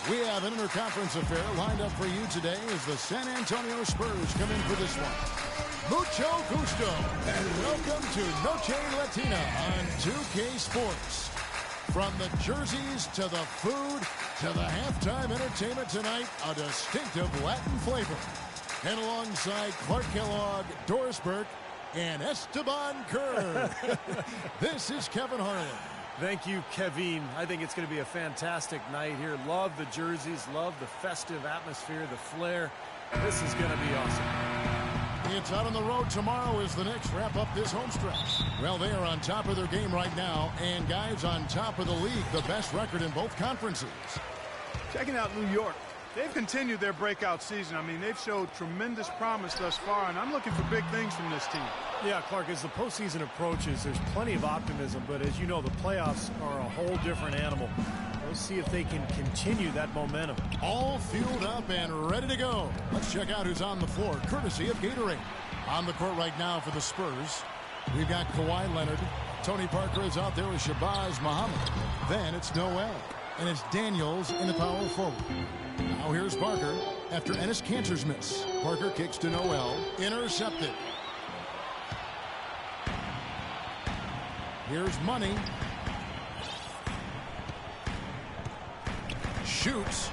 We have an interconference affair lined up for you today as the San Antonio Spurs come in for this one. Mucho gusto, and welcome to Noche Latina on 2K Sports. From the jerseys to the food to the halftime entertainment tonight, a distinctive Latin flavor. And alongside Clark Kellogg, Doris Burke, and Esteban Kerr, this is Kevin Harlan. Thank you, Kevin. I think it's going to be a fantastic night here. Love the jerseys, love the festive atmosphere, the flair. This is going to be awesome. It's out on the road tomorrow as the Knicks wrap up this home stretch. Well, they are on top of their game right now, and guys, on top of the league, the best record in both conferences. Checking out New York. They've continued their breakout season. I mean, they've showed tremendous promise thus far, and I'm looking for big things from this team. Yeah, Clark, as the postseason approaches, there's plenty of optimism, but as you know, the playoffs are a whole different animal. We'll see if they can continue that momentum. All fueled up and ready to go. Let's check out who's on the floor, courtesy of Gatorade. On the court right now for the Spurs, we've got Kawhi Leonard. Tony Parker is out there with Shabazz Muhammad. Then it's Noel, and it's Daniels in the power forward. Now here's Parker after Enes Kanter's miss. Parker kicks to Noel, intercepted. Here's Money. Shoots.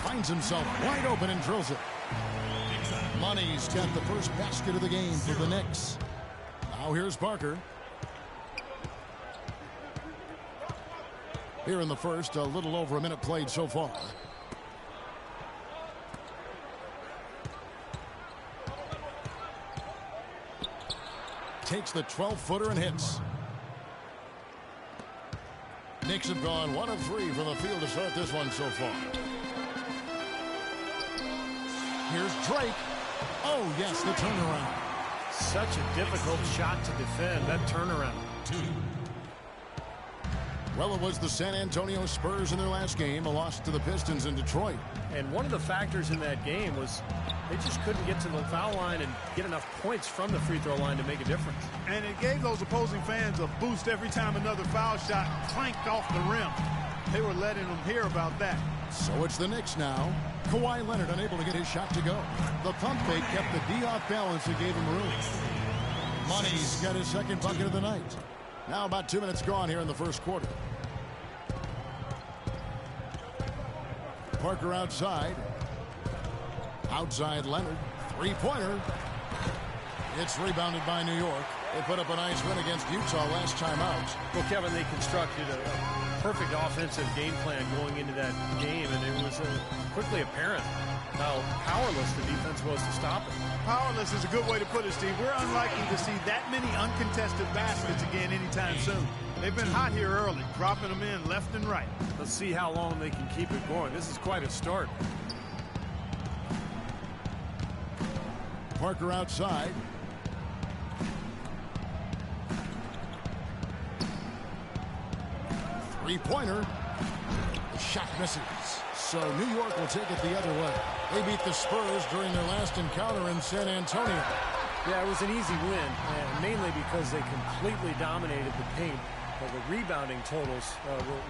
Finds himself wide open and drills it. Money's got the first basket of the game for the Knicks. Now here's Parker. Here in the first, a little over a minute played so far. Takes the 12-footer and hits. Knicks have gone 1 of 3 from the field to start this one so far. Here's Drake. Oh, yes, the turnaround. Such a difficult shot to defend, that turnaround. Well, it was the San Antonio Spurs in their last game, a loss to the Pistons in Detroit. And one of the factors in that game was they just couldn't get to the foul line and get enough points from the free throw line to make a difference. And it gave those opposing fans a boost every time another foul shot clanked off the rim. They were letting them hear about that. So it's the Knicks now. Kawhi Leonard unable to get his shot to go. The pump fake kept the D off balance and gave him room. Money's got his second bucket of the night. Now about 2 minutes gone here in the first quarter. Parker outside. Outside Leonard. Three-pointer. It's rebounded by New York. They put up a nice win against Utah last time out. Well, Kevin, they constructed a perfect offensive game plan going into that game, and it was quickly apparent how powerless the defense was to stop it. Powerless is a good way to put it, Steve. We're unlikely to see that many uncontested baskets again anytime soon. They've been hot here early, dropping them in left and right. Let's see how long they can keep it going. This is quite a start. Parker outside. Three-pointer. The shot misses. So New York will take it the other way. They beat the Spurs during their last encounter in San Antonio. Yeah, it was an easy win, and mainly because they completely dominated the paint. But the rebounding totals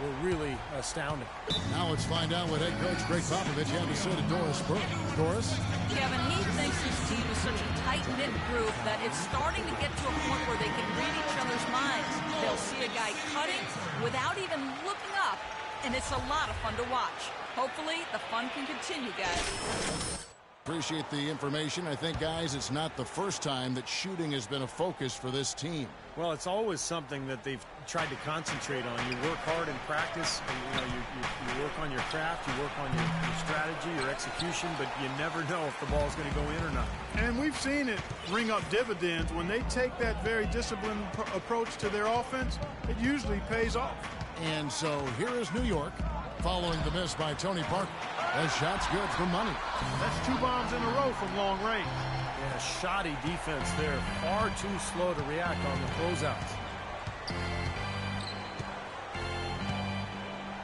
were really astounding. Now let's find out what head coach Greg Popovich had to say to Doris Burke. Doris? Kevin, he thinks his team is such a tight-knit group that it's starting to get to a point where they can read each other's minds. They'll see a guy cutting without even looking up, and it's a lot of fun to watch. Hopefully, the fun can continue, guys. Appreciate the information. I think, guys, it's not the first time that shooting has been a focus for this team. Well, it's always something that they've tried to concentrate on. You work hard in practice, and you work on your craft, you work on your strategy, your execution, but you never know if the ball's going to go in or not. And we've seen it ring up dividends. When they take that very disciplined approach to their offense, it usually pays off. And so here is New York, following the miss by Tony Parker. That shot's good for Money. That's 2 bombs in a row from long range. Yeah, shoddy defense there. Far too slow to react on the closeouts.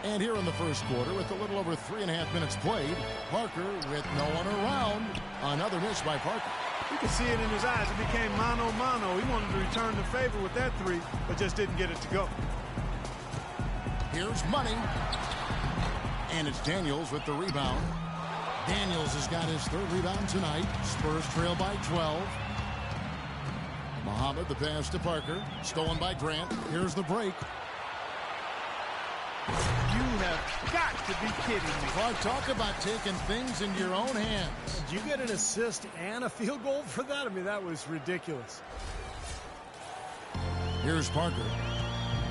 And here in the first quarter, with a little over 3.5 minutes played, Parker with no one around. Another miss by Parker. You could see it in his eyes. It became mano-mano. He wanted to return the favor with that 3, but just didn't get it to go. Here's Money. And it's Daniels with the rebound. Daniels has got his third rebound tonight. Spurs trail by 12. Muhammad, the pass to Parker. Stolen by Grant. Here's the break. You have got to be kidding me. Clark, talk about taking things into your own hands. Did you get an assist and a field goal for that? I mean, that was ridiculous. Here's Parker.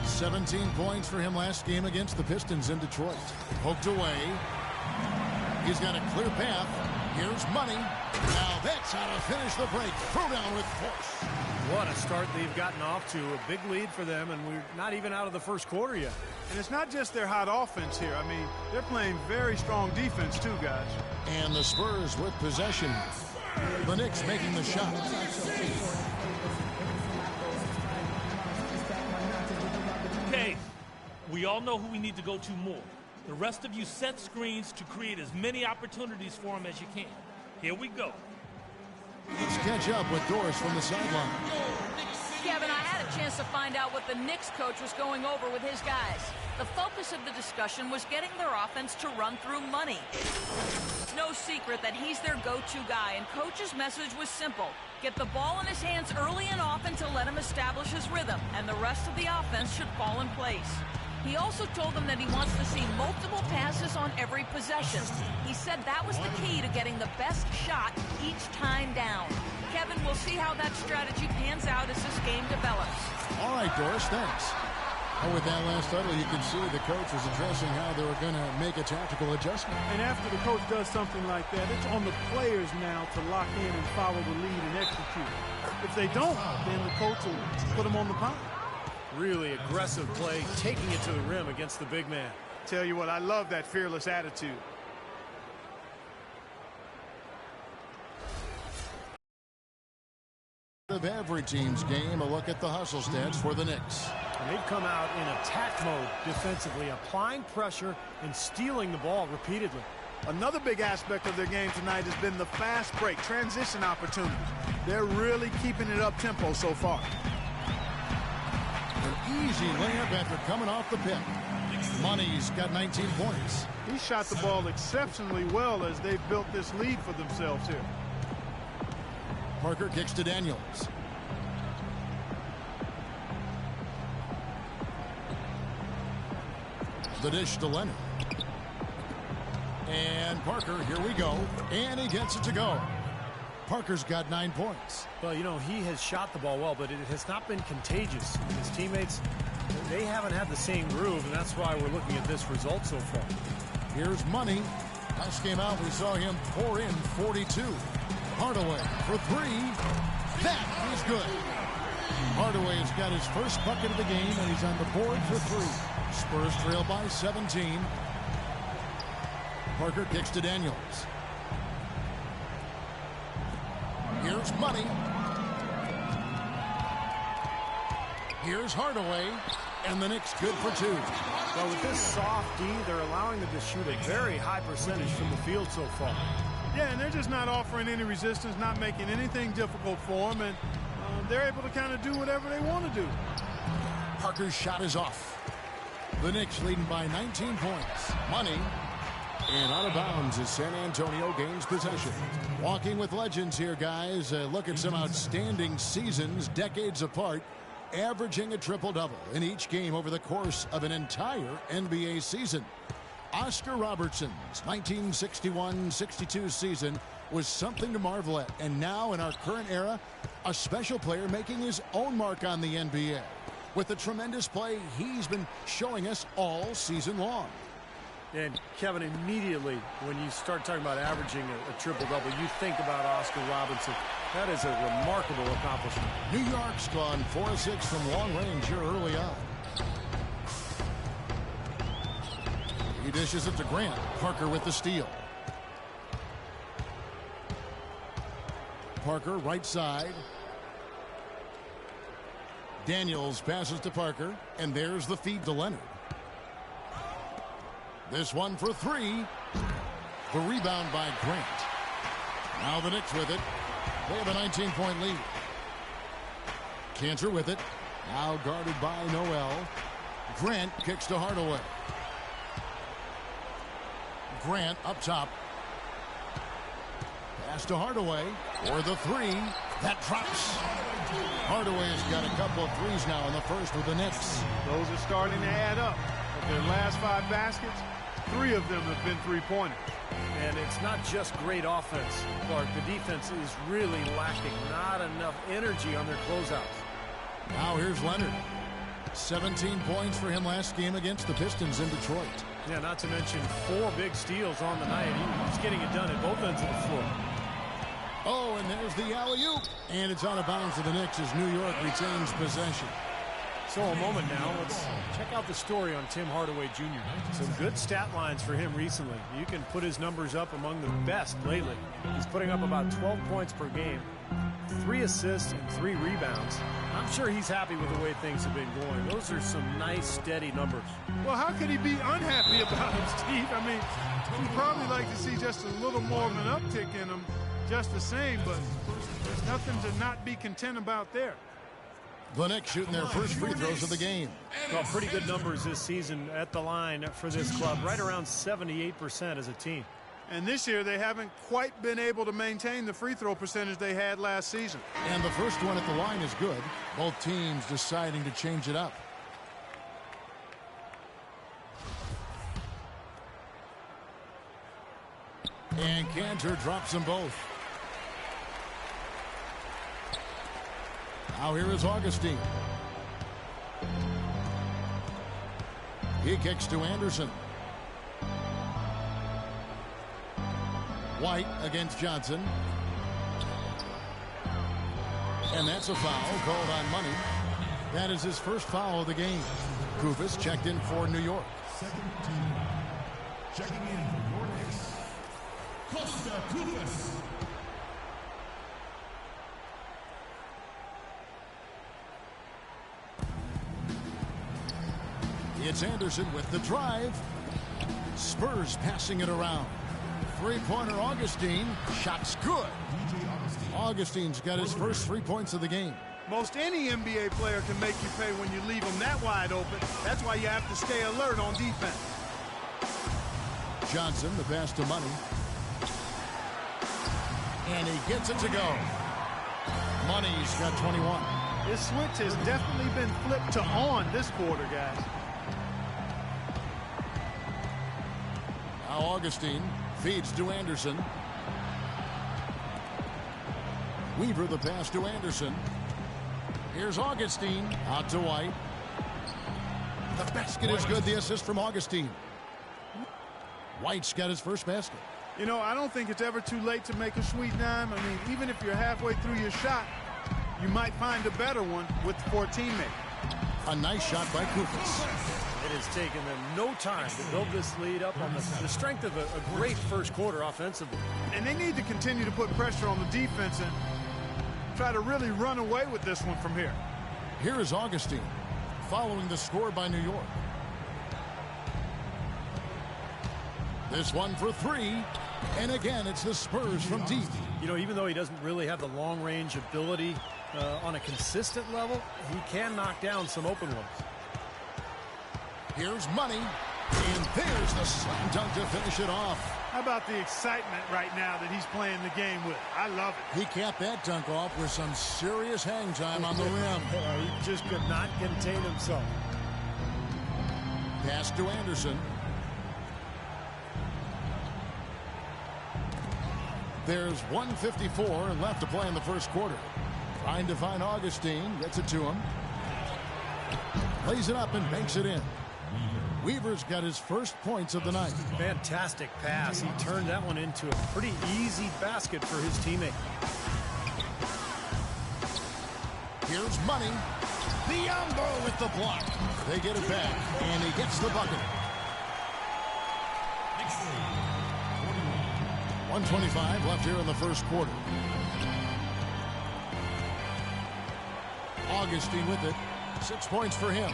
17 points for him last game against the Pistons in Detroit. Poked away. He's got a clear path. Here's Money. Now that's how to finish the break. Throw down with force. What a start they've gotten off to. A big lead for them, and we're not even out of the first quarter yet. And it's not just their hot offense here. I mean, they're playing very strong defense too, guys. And the Spurs with possession. The Knicks making the shot. Okay, we all know who we need to go to more. The rest of you set screens to create as many opportunities for them as you can. Here we go. Let's catch up with Doris from the sideline. Kevin, I had a chance to find out what the Knicks coach was going over with his guys. The focus of the discussion was getting their offense to run through Money. It's no secret that he's their go-to guy, and coach's message was simple. Get the ball in his hands early and often to let him establish his rhythm, and the rest of the offense should fall in place. He also told them that he wants to see multiple passes on every possession. He said that was the key to getting the best shot each time down. Kevin, we'll see how that strategy pans out as this game develops. All right, Doris, thanks. Oh, with that last huddle, you can see the coach was addressing how they were going to make a tactical adjustment. And after the coach does something like that, it's on the players now to lock in and follow the lead and execute. If they don't, then the coach will put them on the pile. Really aggressive play, taking it to the rim against the big man. Tell you what, I love that fearless attitude. Of every team's game, a look at the hustle stats for the Knicks. And they've come out in attack mode defensively, applying pressure and stealing the ball repeatedly. Another big aspect of their game tonight has been the fast break, transition opportunities. They're really keeping it up tempo so far. An easy layup after coming off the pick. Money's got 19 points. He shot the ball exceptionally well as they've built this lead for themselves here. Parker kicks to Daniels. The dish to Leonard. And Parker, here we go. And he gets it to go. Parker's got 9 points. Well, you know, he has shot the ball well, but it has not been contagious. His teammates, they haven't had the same groove, and that's why we're looking at this result so far. Here's Money. Last game out, we saw him pour in 42. Hardaway for three. That is good. Hardaway has got his first bucket of the game, and he's on the board for three. Spurs trail by 17. Parker kicks to Daniels. Here's Money. Here's Hardaway. And the Knicks good for two. Well, with this soft D, they're allowing them to shoot a very high percentage from the field so far. Yeah, and they're just not offering any resistance, not making anything difficult for them, and they're able to kind of do whatever they want to do. Parker's shot is off. The Knicks leading by 19 points. Money. And out of bounds as San Antonio gains possession. Walking with legends here, guys. Look at some outstanding seasons, decades apart, averaging a triple-double in each game over the course of an entire NBA season. Oscar Robertson's 1961-62 season was something to marvel at. And now, in our current era, a special player making his own mark on the NBA with the tremendous play he's been showing us all season long. And, Kevin, immediately when you start talking about averaging a triple-double, you think about Oscar Robertson. That is a remarkable accomplishment. New York's gone 4-6 from long range here early on. He dishes it to Grant. Parker with the steal. Parker right side. Daniels passes to Parker, and there's the feed to Leonard. This one for three. The rebound by Grant. Now the Knicks with it. They have a 19-point lead. Cantor with it. Now guarded by Noel. Grant kicks to Hardaway. Grant up top. Pass to Hardaway. Or the three. That drops. Hardaway's got a couple of threes now in the first with the Knicks. Those are starting to add up. Of their last 5 baskets, 3 of them have been three-pointers. And it's not just great offense, Clark. The defense is really lacking. Not enough energy on their closeouts. Now here's Leonard. 17 points for him last game against the Pistons in Detroit. Yeah, not to mention 4 big steals on the night. He's getting it done at both ends of the floor. Oh, and there's the alley-oop. And it's out of bounds to the Knicks as New York retains possession. So a moment now, let's check out the story on Tim Hardaway Jr. Some good stat lines for him recently. You can put his numbers up among the best lately. He's putting up about 12 points per game, 3 assists and 3 rebounds. I'm sure he's happy with the way things have been going. Those are some nice, steady numbers. Well, how could he be unhappy about him, Steve? I mean, he'd probably like to see just a little more of an uptick in him, just the same, but there's nothing to not be content about there. The Knicks shooting their first free throws of the game. Well, pretty good numbers this season at the line for this club, right around 78% as a team. And this year, they haven't quite been able to maintain the free throw percentage they had last season. And the first one at the line is good. Both teams deciding to change it up. And Cantor drops them both. Now here is Augustine. He kicks to Anderson. White against Johnson. And that's a foul called on Money. That is his first foul of the game. Kufis checked in for New York. Second team. Checking in for your Knicks, Costa Kufis. It's Anderson with the drive. Spurs passing it around. Three-pointer Augustine. Shot's good. Augustine's got his first 3 points of the game. Most any NBA player can make you pay when you leave them that wide open. That's why you have to stay alert on defense. Johnson, the pass to Money. And he gets it to go. Money's got 21. This switch has definitely been flipped to on this quarter, guys. Now Augustine feeds to Anderson. Weaver the pass to Anderson. Here's Augustine out to White. The basket is good. The assist from Augustine. White's got his first basket. You know, I don't think it's ever too late to make a sweet dime. I mean, even if you're halfway through your shot, you might find a better one with your teammate. A nice shot by Kufis. It has taken them no time to build this lead up on the strength of a great first quarter offensively. And they need to continue to put pressure on the defense and try to really run away with this one from here. Here is Augustine following the score by New York. This one for 3. And again, it's the Spurs from deep. You know, even though he doesn't really have the long-range ability on a consistent level, he can knock down some open ones. Here's Money. And there's the slam dunk to finish it off. How about the excitement right now that he's playing the game with? I love it. He capped that dunk off with some serious hang time on the rim. He just could not contain himself. Pass to Anderson. There's 1:54 left to play in the first quarter. Trying to find Augustine. Gets it to him. Lays it up and banks it in. Weaver's got his first points of the night. Fantastic pass. He turned that one into a pretty easy basket for his teammate. Here's Money. Biombo with the block. They get it back, and he gets the bucket. 1:25 left here in the first quarter. Augustine with it. 6 points for him.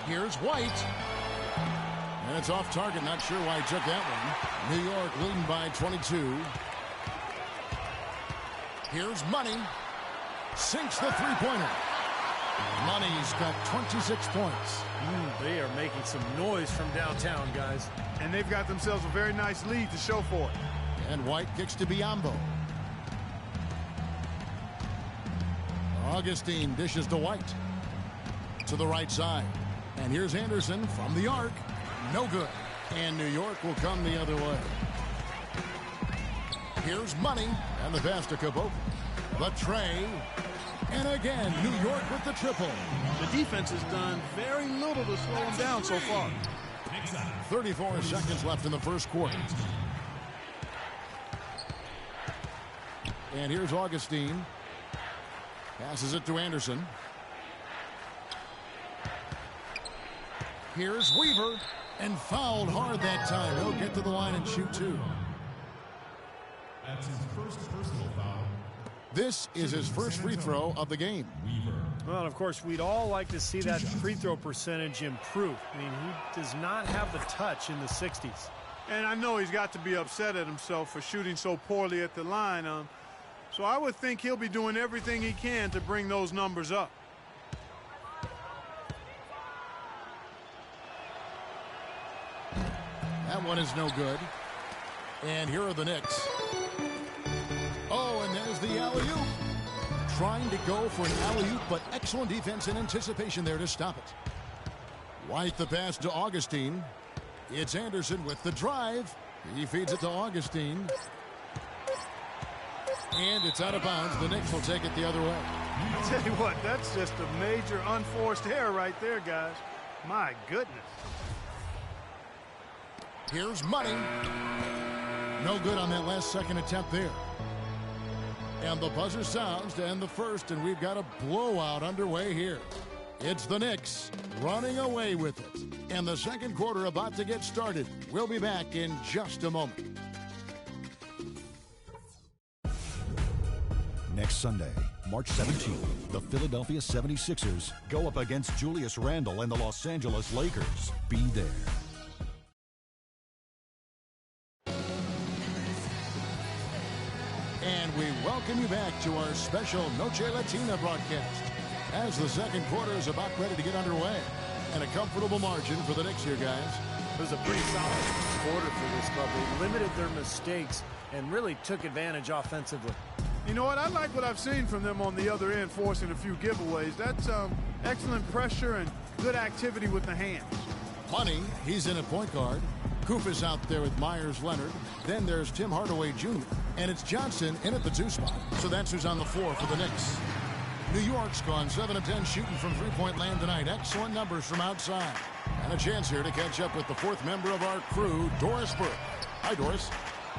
Here's White. And it's off target. Not sure why he took that one. New York leading by 22. Here's Money. Sinks the three-pointer. Money's got 26 points. They are making some noise from downtown, guys. And they've got themselves a very nice lead to show for it. And White kicks to Biombo. Augustine dishes to White. To the right side. And here's Anderson from the arc. No good. And New York will come the other way. Here's Money. And the pass to Cabot. The tray. And again, New York with the triple. The defense has done very little to slow them down so far. 34 seconds left in the first quarter. And here's Augustine. Passes it to Anderson. Here's Weaver. And fouled hard that time. He'll get to the line and shoot two. That's his first personal foul. This is his first free throw of the game. Well, and of course, we'd all like to see that free throw percentage improve. I mean, he does not have the touch in the 60s. And I know he's got to be upset at himself for shooting so poorly at the line. So I would think he'll be doing everything he can to bring those numbers up. That one is no good. And here are the Knicks. Oh, and there's the alley-oop. Trying to go for an alley-oop, but excellent defense and anticipation there to stop it. White the pass to Augustine. It's Anderson with the drive. He feeds it to Augustine. And it's out of bounds. The Knicks will take it the other way. I tell you what, that's just a major unforced error right there, guys. My goodness. Here's Money. No good on that last second attempt there. And the buzzer sounds to end the first, and we've got a blowout underway here. It's the Knicks running away with it. And the second quarter about to get started. We'll be back in just a moment. Next Sunday, March 17th, the Philadelphia 76ers go up against Julius Randle and the Los Angeles Lakers. Be there. And we welcome you back to our special Noche Latina broadcast as the second quarter is about ready to get underway. And a comfortable margin for the Knicks here, guys. It was a pretty solid quarter for this club. They limited their mistakes and really took advantage offensively. You know what? I like what I've seen from them on the other end, forcing a few giveaways. That's excellent pressure and good activity with the hands. Money, he's in a point guard. Kufis out there with Myers Leonard. Then there's Tim Hardaway Jr. And it's Johnson in at the 2 spot. So that's who's on the floor for the Knicks. New York's gone 7 of 10 shooting from three-point land tonight. Excellent numbers from outside. And a chance here to catch up with the fourth member of our crew, Doris Burke. Hi, Doris.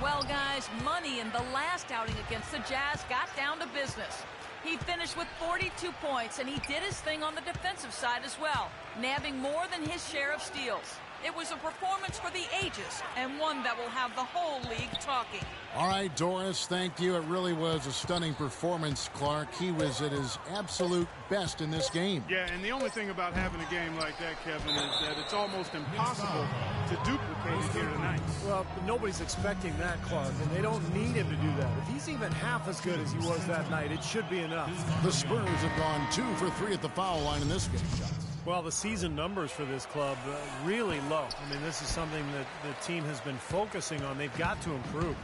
Well, guys, Money in the last outing against the Jazz got down to business. He finished with 42 points, and he did his thing on the defensive side as well, nabbing more than his share of steals. It was a performance for the ages, and one that will have the whole league talking. All right, Doris, thank you. It really was a stunning performance, Clark. He was at his absolute best in this game. Yeah, and the only thing about having a game like that, Kevin, is that it's almost impossible to duplicate it here tonight. Well, nobody's expecting that, Clark, and they don't need him to do that. If he's even half as good as he was that night, it should be enough. The Spurs have gone 2 for 3 at the foul line in this game. Well, the season numbers for this club really low. I mean, this is something that the team has been focusing on. They've got to improve.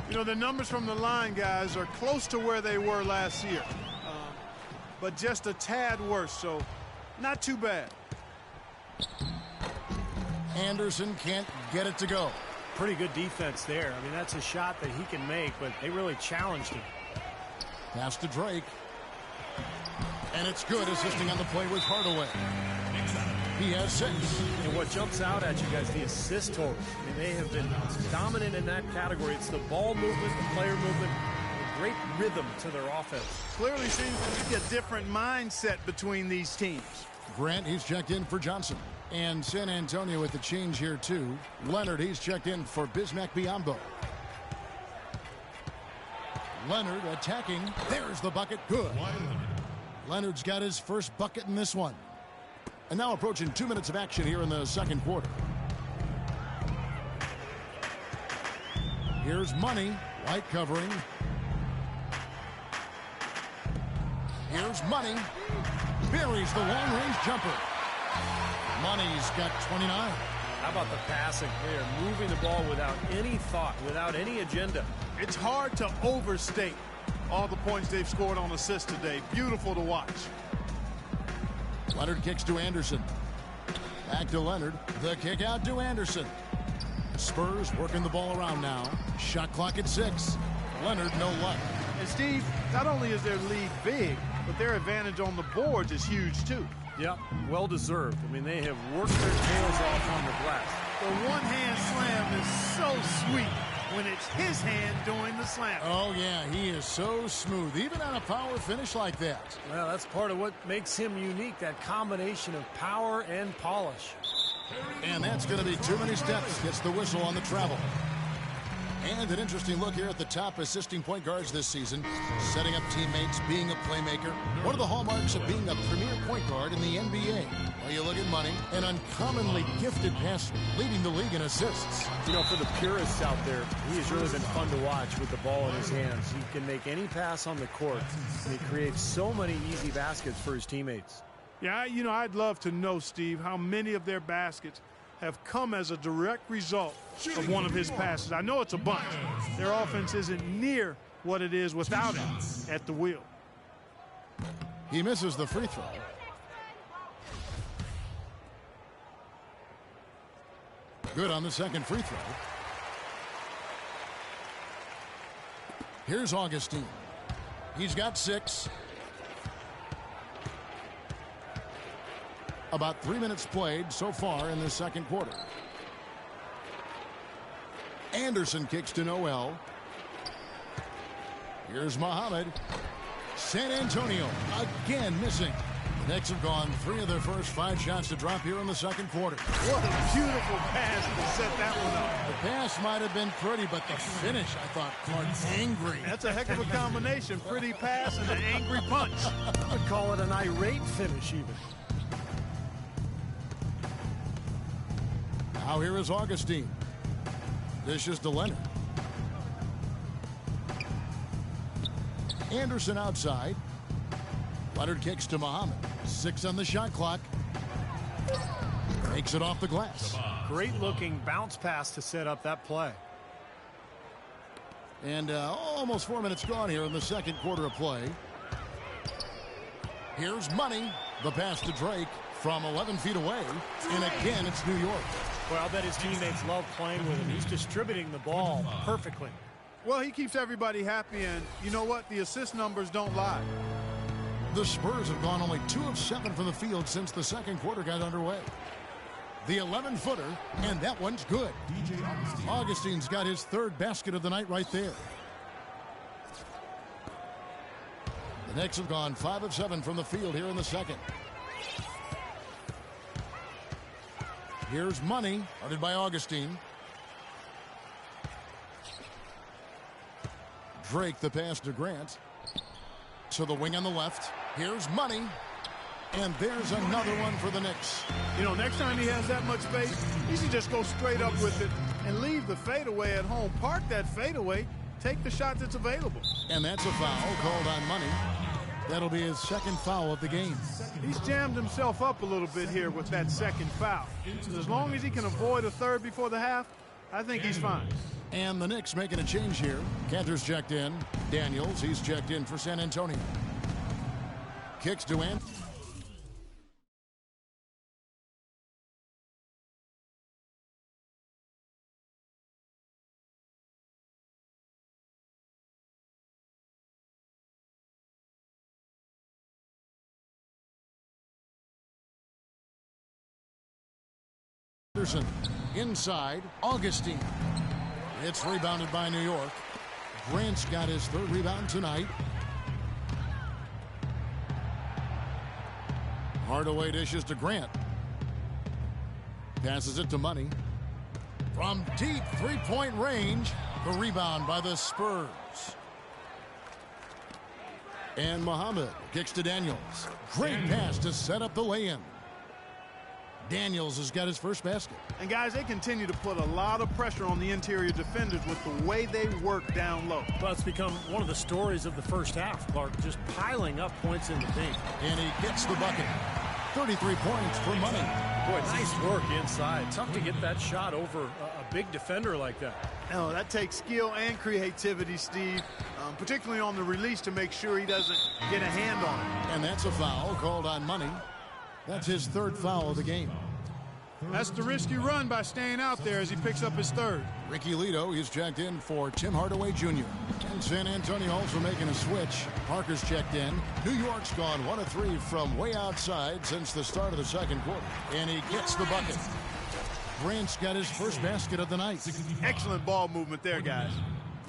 You know, the numbers from the line, guys, are close to where they were last year. But just a tad worse, so not too bad. Anderson can't get it to go. Pretty good defense there. I mean, that's a shot that he can make, but they really challenged him. Pass to Drake. And it's good, assisting on the play with Hardaway. He has 6. And what jumps out at you guys, the assist totals. I mean, they have been dominant in that category. It's the ball movement, the player movement, a great rhythm to their offense. Clearly seems to be a different mindset between these teams. Grant, he's checked in for Johnson. And San Antonio with the change here, too. Leonard, he's checked in for Bismack Biyombo. Leonard attacking. There's the bucket. Good. Leonard's got his first bucket in this one. And now approaching 2 minutes of action here in the second quarter. Here's Money. White covering. Here's Money. buries the long-range jumper. Money's got 29. How about the passing? They are moving the ball without any thought, without any agenda. It's hard to overstate all the points they've scored on assists today. Beautiful to watch. Leonard kicks to Anderson. Back to Leonard. The kick out to Anderson. Spurs working the ball around now. Shot clock at 6. Leonard, no luck. And Steve, not only is their lead big, but their advantage on the boards is huge too. Yep, well deserved. I mean, they have worked their tails off on the glass. The one-hand slam is so sweet when it's his hand doing the slam. Oh, yeah, he is so smooth, even on a power finish like that. Well, that's part of what makes him unique, that combination of power and polish. And that's going to be too many steps. Gets the whistle on the travel. And an interesting look here at the top assisting point guards this season. Setting up teammates, being a playmaker. One of the hallmarks of being a premier point guard in the NBA. Well, you look at Money, an uncommonly gifted passer, leading the league in assists. You know, for the purists out there, he has really been fun to watch with the ball in his hands. He can make any pass on the court, and he creates so many easy baskets for his teammates. Yeah, you know, I'd love to know, Steve, how many of their baskets have come as a direct result of one of his passes. I know it's a bunch. Their offense isn't near what it is without him at the wheel. He misses the free throw. Good on the second free throw. Here's Augustine. He's got 6. About 3 minutes played so far in the second quarter. Anderson kicks to Noel. Here's Muhammad. San Antonio again missing. The Knicks have gone 3 of their first 5 shots to drop here in the second quarter. What a beautiful pass to set that one up. The pass might have been pretty, but the finish, I thought, looked angry. That's a heck of a combination. Pretty pass and an angry punch. I would call it an irate finish even. Now here is Augustine. Dishes to Leonard. Anderson outside. Leonard kicks to Muhammad. 6 on the shot clock. Makes it off the glass. Great looking bounce pass to set up that play. And almost 4 minutes gone here in the second quarter of play. Here's Money. The pass to Drake from 11 feet away. And again, it's New York. Well, I bet his teammates love playing with him. He's distributing the ball perfectly. Well, he keeps everybody happy, and you know what? The assist numbers don't lie. The Spurs have gone only 2 of 7 from the field since the second quarter got underway. The 11-footer, and that one's good. Augustine's got his 3rd basket of the night right there. The Knicks have gone 5 of 7 from the field here in the second. Here's Money, guarded by Augustine. Drake, the pass to Grant. To the wing on the left. Here's Money. And there's another one for the Knicks. You know, next time he has that much space, he should just go straight up with it and leave the fadeaway at home. Park that fadeaway. Take the shot that's available. And that's a foul called on Money. That'll be his 2nd foul of the game. He's jammed himself up a little bit here with that 2nd foul. As long as he can avoid a 3rd before the half, I think he's fine. And the Knicks making a change here. Cantor's checked in. Daniels, he's checked in for San Antonio. Kicks to Anderson. Inside, Augustine. It's rebounded by New York. Grant's got his 3rd rebound tonight. Hardaway dishes to Grant. Passes it to Money. From deep 3-point range, the rebound by the Spurs. And Muhammad kicks to Daniels. Great pass to set up the lay-in. Daniels has got his first basket. And, guys, they continue to put a lot of pressure on the interior defenders with the way they work down low. Well, it's become one of the stories of the first half, Clark, just piling up points in the paint. And he gets the bucket. 33 points for money. Boy, nice work inside. Tough to get that shot over a big defender like that. Oh, that takes skill and creativity, Steve, particularly on the release to make sure he doesn't get a hand on it. And that's a foul called on Money. That's his third foul of the game. That's the risk you run by staying out there as he picks up his third. Ricky Lito, he's checked in for Tim Hardaway Jr. And San Antonio also making a switch. Parker's checked in. New York's gone 1 of 3 from way outside since the start of the second quarter. And he gets the bucket. Grant's got his first basket of the night. Excellent ball movement there, guys.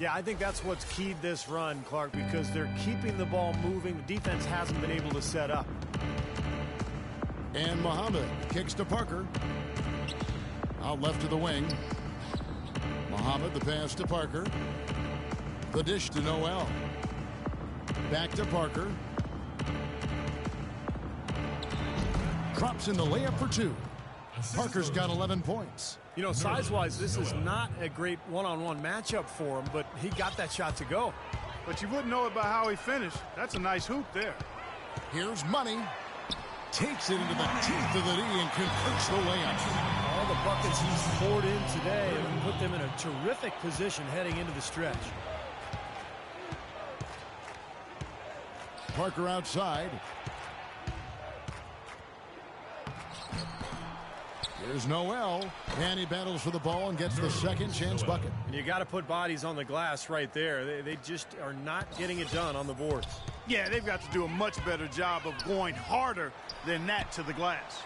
Yeah, I think that's what's keyed this run, Clark, because they're keeping the ball moving. The defense hasn't been able to set up. And Muhammad kicks to Parker. Out left to the wing. Muhammad, the pass to Parker. The dish to Noel. Back to Parker. Drops in the layup for 2. Parker's got 11 points. You know, size-wise, this is not a great one-on-one matchup for him, but he got that shot to go. But you wouldn't know it by how he finished. That's a nice hoop there. Here's Money. Takes it into the teeth of the D and converts the layup. All the buckets he's poured in today have put them in a terrific position heading into the stretch. Parker outside. Here's Noel, and he battles for the ball and gets the second chance bucket. And you got to put bodies on the glass right there. They just are not getting it done on the boards. Yeah, they've got to do a much better job of going harder than that to the glass.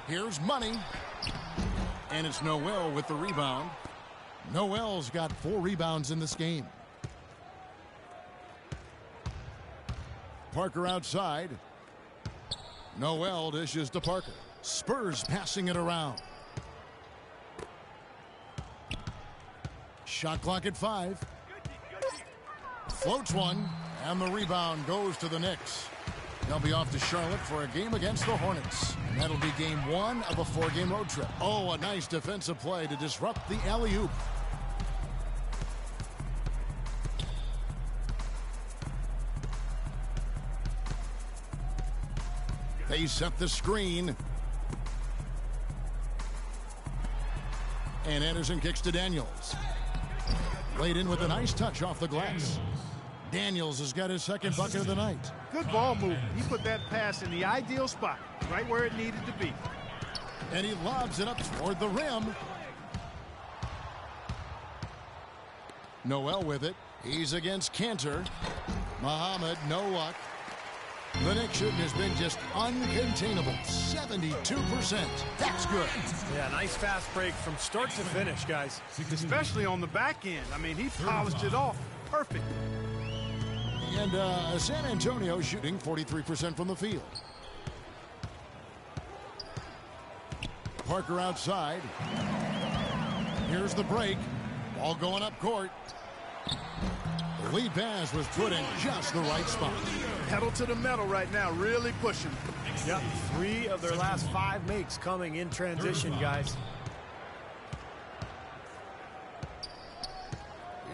Here's Money, and it's Noel with the rebound. Noel's got 4 rebounds in this game. Parker outside. Noel dishes to Parker. Spurs passing it around. Shot clock at 5. Floats one, and the rebound goes to the Knicks. They'll be off to Charlotte for a game against the Hornets. And that'll be game 1 of a 4-game road trip. Oh, a nice defensive play to disrupt the alley-oop. They set the screen. And Anderson kicks to Daniels. Laid in with a nice touch off the glass. Daniels has got his second bucket of the night. Good ball movement. He put that pass in the ideal spot, right where it needed to be. And he lobs it up toward the rim. Noel with it. He's against Cantor. Muhammad, no luck. The Knicks shooting has been just uncontainable. 72%. That's good. Yeah, nice fast break from start to finish, guys. Especially on the back end. I mean, he polished it off perfect. And San Antonio shooting 43% from the field. Parker outside. Here's the break. Ball going up court. The lead pass was put in just the right spot. Pedal to the metal right now, really pushing. Yep, 3 of their last 5 makes coming in transition, guys.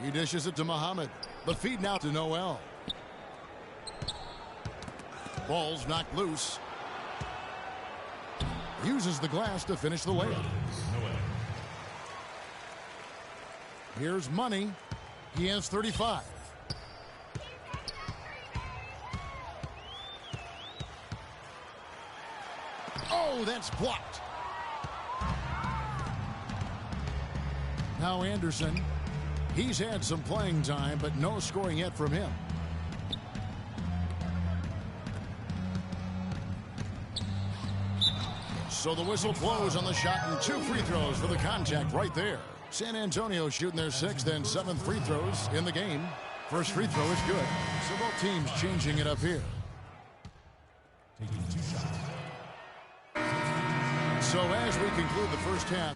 He dishes it to Muhammad. The feed now to Noel. Ball's knocked loose. Uses the glass to finish the layup. Here's Money. He has 35. Oh, that's blocked. Now Anderson. He's had some playing time, but no scoring yet from him. So the whistle blows on the shot and 2 free throws for the contact right there. San Antonio shooting their 6th and 7th free throws in the game. First free throw is good. So both teams changing it up here. Taking 2 shots. So as we conclude the first half,